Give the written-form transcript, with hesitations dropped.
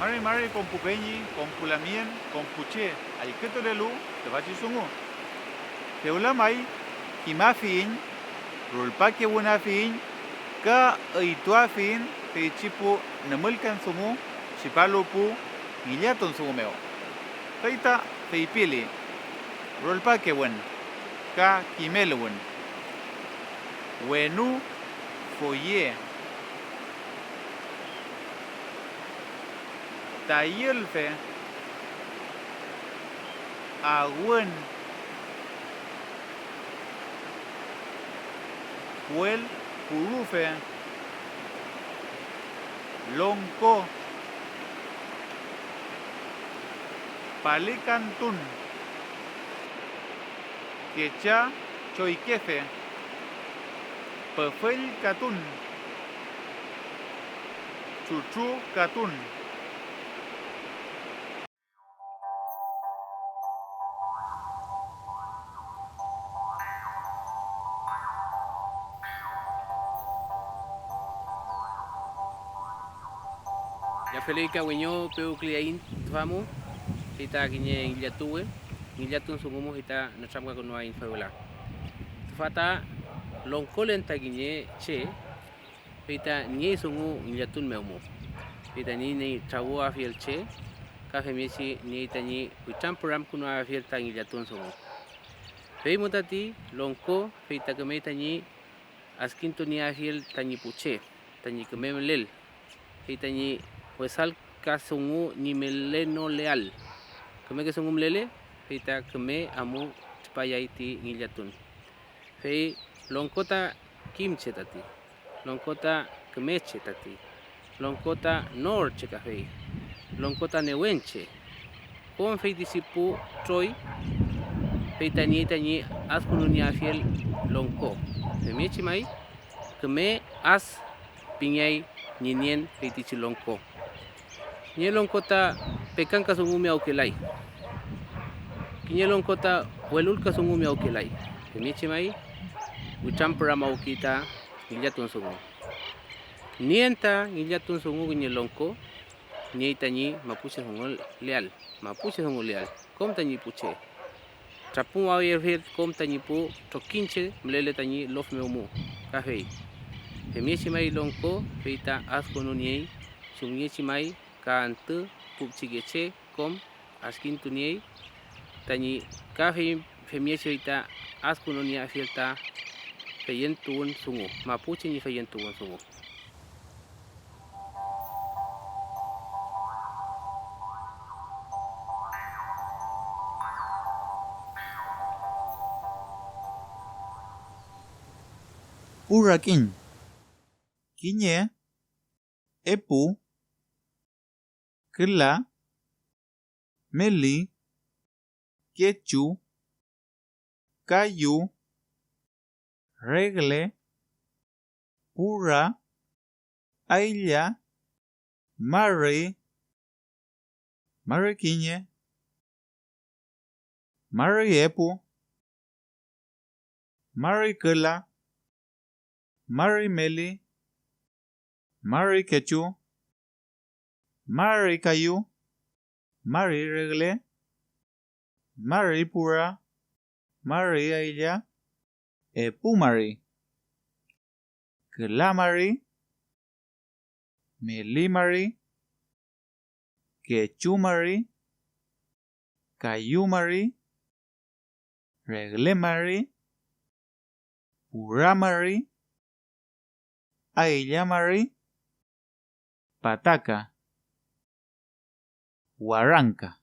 Mari compupeñi, compulamien, compuche, aiketolelu, te vachisungu. Teulamai, kimafin, rulpake bunafin, ka aituafin, te chipu namulkan sumu, chipalupu, gillaton sumumeo. Taita, teipili, rulpake buen, ka kimeluen. Wenu, foye. Tayelfe, aguen, huel, purufe, lonco, palicantun, quecha, choiquefe, pefel catun, chuchu catun. Ya Felica Guiño, Peucliain, Tfamu, Hita Guiñe Illatue, Illatun Sumumu Hita Nachamka Kunua in Fabula. Tfata Loncolenta Guiñe Che, Hita Nye Sumu Illatun Meumu, Hita Ni Traua Fiel Che, Cafe Messi Nietani, Utampuram Kunua Fiel Tang Illatun Sumu. Fei Mutati, Lonco, Hita Kametani, Askintonia Fiel Tani Puche, Tani Kamelel, Hita Ni. Pues al kasungu ni meleno leal. Kame kasungum lele, kita kame amu spayaiti ngilatun. Fei longkota kimche tati, longkota kemeche tati, longkota norche kafei, longkota newenche. Kon fei disipu troy, fei tani askununia fiel longko. Femechi mai, kame as piñay ninien fei tichi longko. Nyelong kota pekan kasungumi aukelai. Kinyelong kota welul kasungumi aukelai. Kemichi mai uchampura maukita ngilatun sungu. Nienta ngilatun sungu kinyelongko nietani mapuche sungu leal. Mapuche sungu leal. Kom tani puche. Trapung awir kom tani pu tokinche mlele tani lof meumu. Kafei. Kemichi mai longko feita askonuniei sumiechi mai Kantu pupchigeche kom askin tuniei tani kafe femieche ita askunonia fielta feyentun sungu mapuche ni feyentun sungu. Urakin, Kiñe, Epu, Kila, Meli, Quechu, Cayu, Regle, Pura, Ailla, Mari, Mariquiñe, Mariepu, Maricula, Marimeli, Mariquechu, Maricayu, Mariregle, Maripura, Mariailla, Epumari, Clamari, Melimari, Quechumari, Cayumari, Reglemari, Puramari, Aillamari, Pataca, Huaranca.